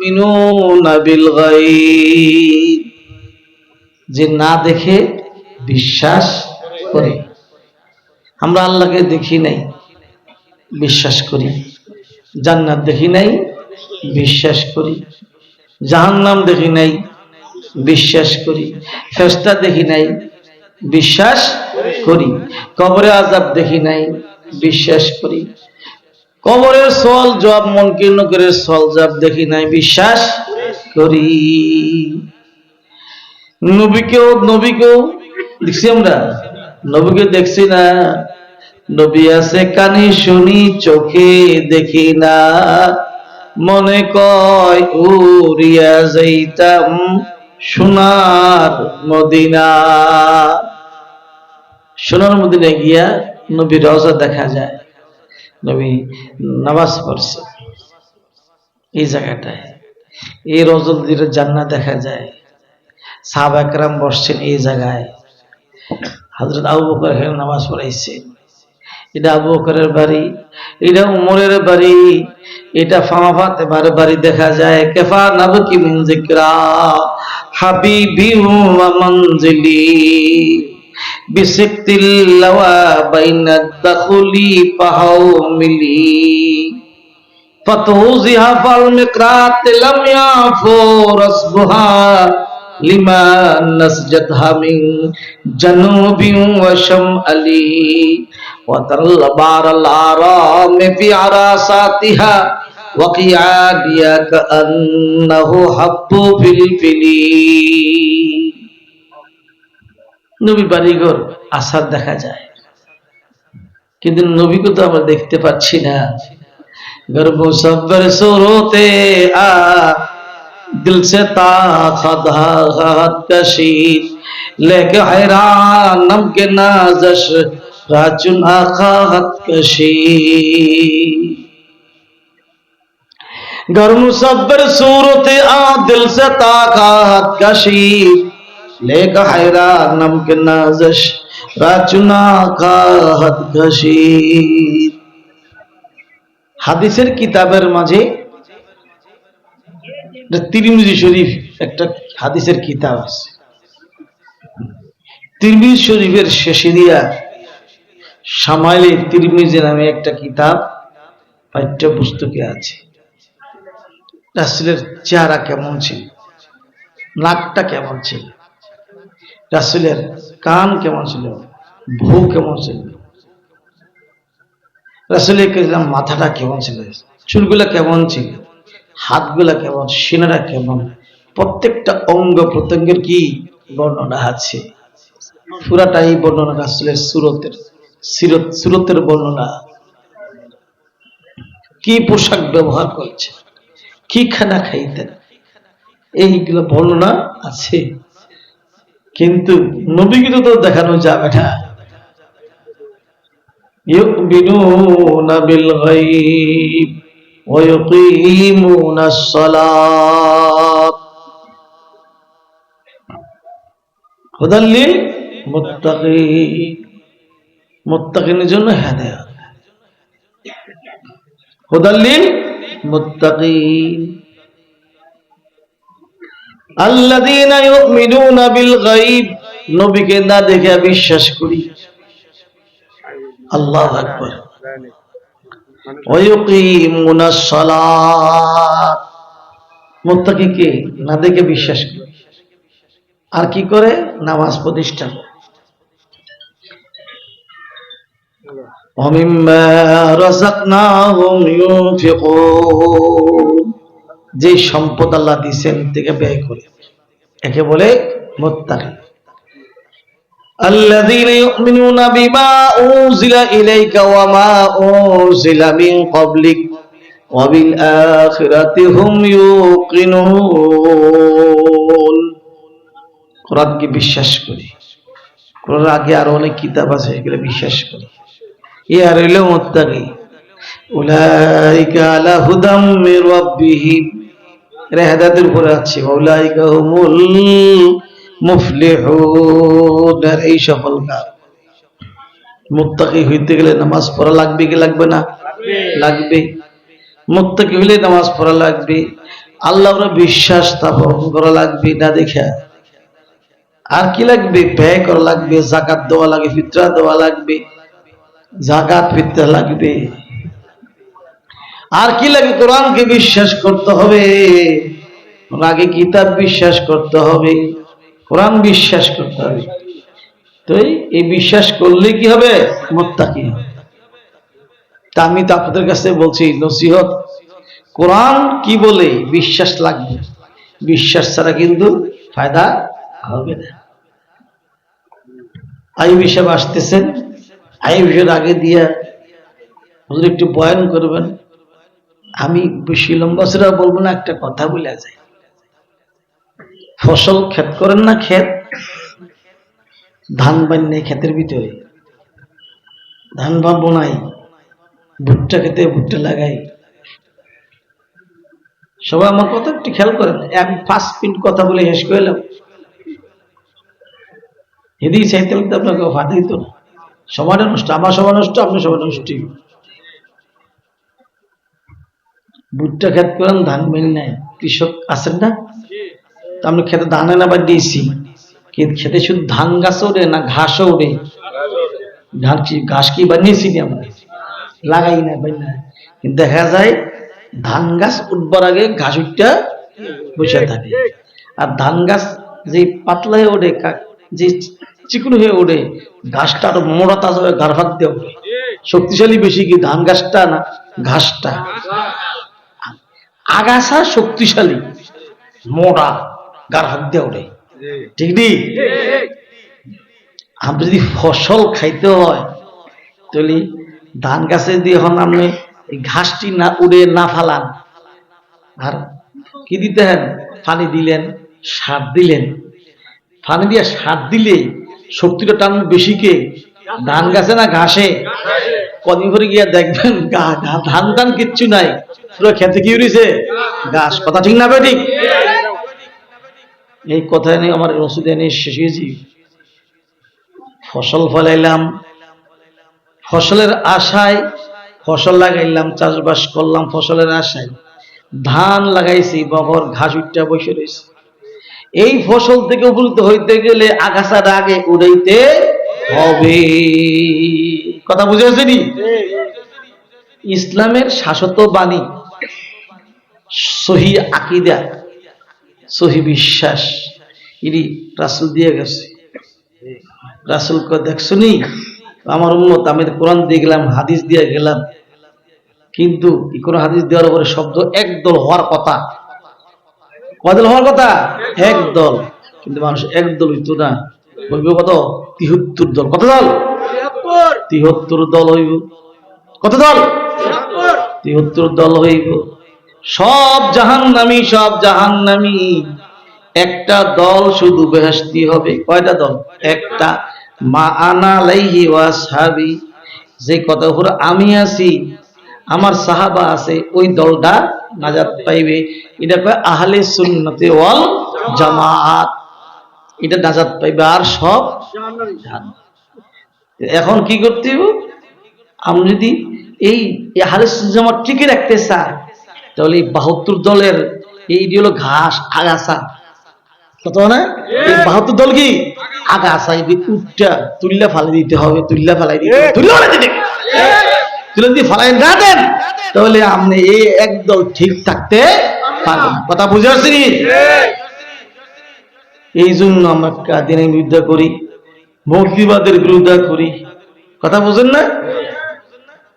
ইউমিনুনা বিল গায়ব, যে না দেখে বিশ্বাস করে। আমরা আল্লাহকে দেখি নাই, বিশ্বাস করি। জান্নাত দেখি নাই, বিশ্বাস করি। জাহান্নাম দেখি নাই, বিশ্বাস করি। ফেরেশতা দেখি নাই, বিশ্বাস করি। কবরে আযাব দেখি নাই, বিশ্বাস করি। কবরের সওয়াল জবাব, মুনকির নকিরের সওয়াল জবাব দেখি নাই, বিশ্বাস করি। নবীকেও দেখছি আমরা, নবীকে দেখছি না। নবী আছে কানে শুনি, চোখে দেখি না। মনে কয় উড়িয়া যাইতাম সোনার মদিনা। সোনার মদিনায় গিয়া নবী রওজা দেখা যায়, নবী নামাজ পড়ছে এই জায়গাটায়। এই রওজা দিয়ে জান্নাত দেখা যায়। সাহাবা একরাম বসছেন এই জায়গায়। হযরত আবু বকর এখানে নামাজ পড়াইছে। এটা আবু বকরের বাড়ি, এটা উমরের বাড়ি, এটা ফাতেমার বাড়ি দেখা যায়। কাফা নাবকি মিন যিকরা হাবিবি ওয়া মানজিলি বিসিকতিল লাওয়া বাইনাদ দাখুলি ফাহাউমিলি ফাতহুজিহা ফাল মিকরাত লাম ইয়াফু রাসবুহা লিমান নাসজাতহা মিন জানুবিন ওয়া শামআলি ওয়া তারাল বারাল আরাম ফি আরাসাতিহা ওয়া কিয়াদিয়া কান্নাহু হাব্বু ফিল ফিলি। নবী বাড়িঘর আসার দেখা যায়, কিন্তু নবীকে তো আমরা দেখতে পাচ্ছি না। घर मुसव्वर सूरते आ दिल से ताखत कशीद लेके हैरान नम के नाजश राजुन आखात कशीद। घर मुसव्वर सूरते आ दिल से ताखत कशीद लेके हैरान नम के नाजश राजुन आखात कशीद। হাদিসের কিতাবের মাঝে তিরমিজি শরীফ একটা হাদিসের কিতাব আছে। তিরমিজি শরীফের শেষে দিয়া শামাইলে তিরমিজি নামে একটা কিতাব পাঠ্য পুস্তকে আছে। রাসূলের চেহারা কেমন ছিল, নাকটা কেমন ছিল, রাসূলের কান কেমন ছিল, ভ্রু কেমন ছিল, রাসূলের মাথাটা কেমন ছিল, চুলগুলা কেমন ছিল, হাতগুলা কেমন, সিনারা কেমন, প্রত্যেকটা অঙ্গ প্রত্যঙ্গের কি বর্ণনা আছে। পুরাটাই বর্ণনা রাসূলের সুরতের বর্ণনা। কি পোশাক ব্যবহার করছে, কি খানা খাইতেন, এইগুলো বর্ণনা আছে। কিন্তু নবীকে তো দেখানো যাবে না। يؤمنون بالغيب ويقيمون الصلاة هدى للمتقين মুত্তাকিনের জন্য হেদায়েত। هدى للمتقين الذين يؤمنون بالغيب, নবীকে না দেখে বিশ্বাস করি। আল্লাহু আকবার। ওয়ায়ুকিমুনাস সালাত, মুত্তাকি কে না দেখে বিশ্বাস করে আর কি করে, নামাজ প্রতিষ্ঠা করে। ওয়া মিম্মা রাযাকনাহুম ইউনফিকুন, যে সম্পদ আল্লাহ দিবেন থেকে ব্যয় করে, একে বলে মুত্তাকি। الذين يؤمنون بما أنزل إليك وما أنزل من قبلك وبالآخرة هم يوقنون। কোরআনকে বিশ্বাস করি, কোরআনের আগে আরো অনেক কিতাব আছে, এগুলো বিশ্বাস করি। আর হইল মুত্তাকি। উলাইকা আলা হুদাম মির রাব্বিহিম, এরা হেদায়েতের উপরে আছে। উলাইকা হুমুল মুফলিহুন, এই সফল কাজ। মুত্তাকি হইতে গেলে নামাজ পড়া লাগবে কি লাগবে না? লাগবে। মুত্তাকি হইলে নামাজ পড়া লাগবে। আল্লাহর বিশ্বাস স্থাপন করা লাগবে না দেখা। আর কি লাগবে? ব্যয় করা লাগবে, যাকাত দেওয়া লাগবে, ফিতরা দেওয়া লাগবে, যাকাত ফিতরা লাগবে। আর কি লাগে? কোরআনকে বিশ্বাস করতে হবে, আগে কিতাব বিশ্বাস করতে হবে, কোরআন বিশ্বাস করতে হবে। তো এই বিশ্বাস করলে কি হবে? মুত্তাকি হবে। তা আমি তো আপনাদের কাছে বলছি নসিহত, কোরআন কি বলে বিশ্বাস লাগবে, বিশ্বাস ছাড়া কিন্তু ফায়দা হবে না। আইয়ুব সাহেব আসতেছেন, আইয়ুব সাহেব আগে দিয়া হুজুর একটু বয়ান করবেন। আমি বেশি লম্বা চড়া বলবো না, একটা কথা বলে যায়। ফসল ক্ষেত করেন না, ক্ষেত ধান বান্নে ক্ষেতের ভিতরে ধান বানবো নাই, ভুট্টা খেতে ভুট্টা লাগাই। সবাই আমার কথা একটু খেয়াল করেন। আমি 5 মিনিট কথা বলে শেষ করলাম, এদিকে চাইতে বলতে আপনাকে ফাঁদে দিত না। সময়টা নষ্ট, আমার সময় নষ্ট, আপনার সময় নষ্ট। ভুট্টা ক্ষেত করেন, ধান বেন নেয়, কৃষক আছেন না? তো আমরা খেতে ধান এনে আবার দিয়েছি, খেতে শুধু ধান গাছ ওঠে না ঘাসও ওঠে? ঘাস কি বানিয়েছি নি আমরা? লাগাই না, না। কিন্তু দেখা যায় ধান গাছ উঠবার আগে ঘাস উঠটা বসে থাকে। আর ধান গাছ যে পাতলা হয়ে ওঠে, যে চিকুন হয়ে ওঠে, ঘাসটা আরো মোড়া তাজা হয়ে গার হাত দিয়ে ওঠে। শক্তিশালী বেশি কি ধান গাছটা না ঘাসটা? আগাছা শক্তিশালী, মোড়া, গার হাত দিয়ে ওঠে, ঠিক নেই? আমরা যদি ফসল খাইতে হয় তাহলে ধান গাছে দিয়ে এখন আপনি ঘাসটি না উড়ে না ফালান, আর কি দিতে হেন? পানি দিলেন, সার দিলেন। পানি দিয়ে সার দিলে শক্তিটা টান বেশি কে ধান গাছে না ঘাসে? কদিন করে গিয়া দেখবেন ধান টান কিচ্ছু নাই, পুরো খেতে কি উড়েছে? ঘাস। কথা ঠিক না? ঠিক। এই কথা নিয়ে আমার ওষুধ এনে শেষ হয়েছি। ফসল ফলাইলাম, ফসলের আশায় ফসল লাগাইলাম, চাষবাস করলাম ফসলের আশায়, ধান লাগাইছি, বগর ঘাস উঠটা বসে রয়েছে। এই ফসল থেকে উপকৃত হইতে গেলে আগাছার আগে উড়াইতে হবে। কথা বুঝে আসেনি? ইসলামের শাশ্বত বাণী, সহি আকীদা, সহি বিশ্বাস, এটি রাসূল দিয়ে গেছে। রাসূলকে দেখছনি? আমার উম্মত, আমি কোরআন দিয়ে গেলাম, হাদিস দিয়ে গেলাম, কিন্তু কোন হাদিস দেওয়ার পরে শব্দ একদল হওয়ার কথা। কদল হওয়ার কথা? একদল। কিন্তু মানুষ একদল হইত না, হইব কত? 73 দল। কত দল? 73 দল হইব। কত দল? 73 দল হইব। সব জাহান্নামী, সব জাহান্নামী। একটা দল শুধু বেহেশতি হবে। কয়টা দল? একটা। মা আনা আলাইহি ওয়া আসহাবি, যে কথা উপর আমি আছি, আমার সাহাবা আছে, ওই দলটা নাজাত পাইবে। এটা কয় আহলে সুন্নতে ওয়াল জামাত, এটা নাজাত পাইবে, আর সব জাহান্নামী। এখন কি করতে হবে? আমরা যদি এই আহলে সুন্নাত জামাত টিকে রাখতে চাই, তাহলে এই 72 দলের এইটি হলো ঘাস, আগাছা। কত না? এই 72 দল কি আগাছা, এই উটটা তুল্লা ফালাই দিতে হবে, তুল্লা ফালাই দিতে হবে, তুল্লা ফালাই দিতে তুলে যদি ফালাই না দেন, তাহলে আপনি এই একদল ঠিক থাকতে পারবেন। কথা বুঝে আসছি? এই জন্য আমরা কাদিনের বিরুদ্ধে করি, মৌলবাদের বিরুদ্ধে করি। কথা বুঝেন না?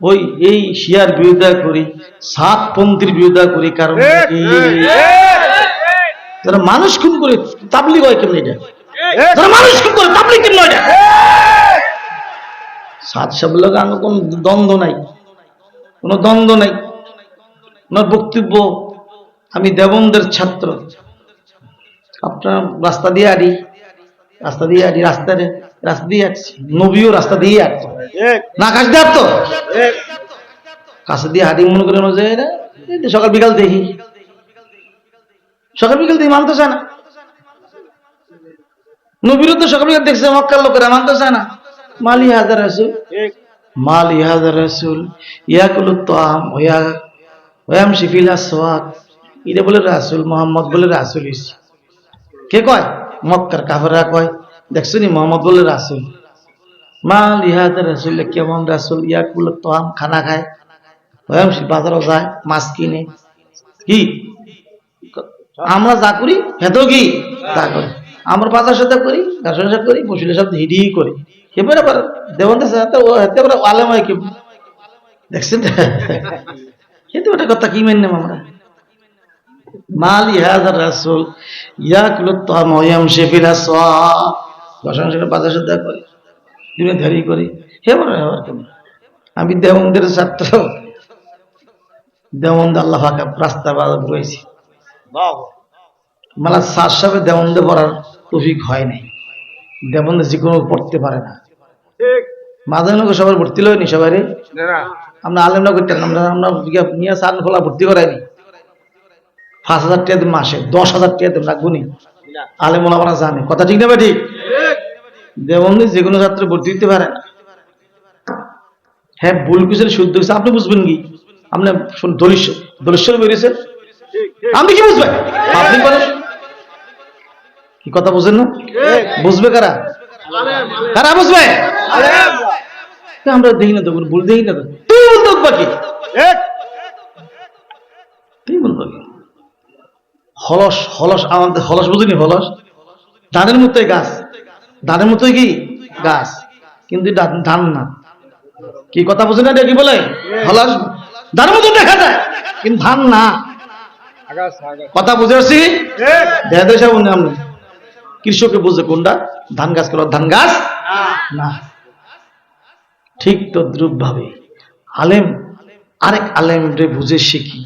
ওই এই শিয়ার বিরুদ্ধে করি, সাতপন্থীর বিরুদ্ধে করি। কারণ তারা মানুষ খুন করে, তাবলিগ হয় কেমন? এটা তারা মানুষ খুন করে, তাবলিগ কেমন? এটা সাত সব লোক আমার কোন দ্বন্দ্ব নাই, কোন দ্বন্দ্ব নাই। ওনার বক্তব্য, আমি দেবন্দের ছাত্র, আপনার রাস্তা দিয়ে আড়ি, রাস্তা দিয়ে আড়ি, রাস্তা দিয়ে আসছি, নবীও রাস্তা দিয়ে আসতো না, কাছ দিয়ে আসতো, কাছে দিয়ে হাঁটি মনে করে যায় না। সকাল বিকাল দেখি, সকাল বিকাল দেখি, মানতে চায় না। নবীরও তো সকাল বিকাল দেখছে, মক্কার লোকেরা মানতে চায় না। মালি হাজার রাসূল, মালি হাজার রাসূল ইয়াকুলুত তাআম ওয়া ইয়ামশি ফিল আসওয়াক এটা বলে রাসূল, মোহাম্মদ বলে রাসূল হইছে। কে কয়? মক্কার কাফেররা কয়, দেখছো নি মোহাম্মদ বলে রাসূল। মা লিহাদা রাসূল, কেমন রাসূল ইয়াকুল তাম, খানা খায়, বাজারও যায়, মাছ কিনে। কি আমরা যা করি হেতো কি তা করি, আমরা বাজার সাথে করি, ব্যবসা সাথে করি, বসুলের সাথে হিডি করি। এবারে আবার দেবন্দের সাথে ও হেতে করে আলেম হয় কি, দেখছেন? কিন্তু একটা কথা কি মানলাম আমরা, মালি হাজার রাসূল ইয়াকুলু তাম ওয়া ইয়ামশি ফিল আসওয়াক, বসার সাথে বাজার সাথে করি, দিনে ধারি করি। আমি দেবন্দের ছাত্র, দেওবন্দ আল্লাহ পাক রাস্তা বাজার রয়েছে, মানে স্যার সাহেব দেওবন্দে পড়ার তৌফিক হয় নাই, দেওবন্দে যে কোনো পড়তে পারে না। মাঝে মাঝে সবার ভর্তি লয়নি, সবাই আমরা আলেমরা করতেন, আমরা নিয়ে সার খোলা ভর্তি করাইনি। 5,000 টাকা দেব মাসে, 10,000 টাকা দেব, রাখবো নি? আলেম ওলামারা জানে কথা, ঠিক না ঠিক? দেওবন্দে যে কোনো ছাত্র ভর্তি দিতে পারে না। হ্যাঁ, ভুল কিছু শুদ্ধ কিছু আপনি বুঝবেন কি? আপনি দলিশ্বর বেরিয়েছেন, আমি কি বুঝবেন? আপনি করেন কি কথা বুঝেন না? বুঝবে কারা? কারা বুঝবে? আমরা দেখি না তো, ভুল দেখি না তো, তুই বলতে বাকি তুই বলবো কি? হলস হলস, আমাদের হলস বুঝিনি, হলস ধানের মতোই গাছ, ধানের মতোই কি গাছ, কিন্তু ধান না। কি কথা বুঝে না? কি বলে? হলস ধানের মতো দেখা যায় কিন্তু ধান না। কথা বুঝে আসছি? কৃষকে বুঝে কোনটা ধান গাছ, কোন ধান গাছ না। ঠিক তদ্রুপ ভাবে আলেম আরেক আলেম রে বুঝে শিখি।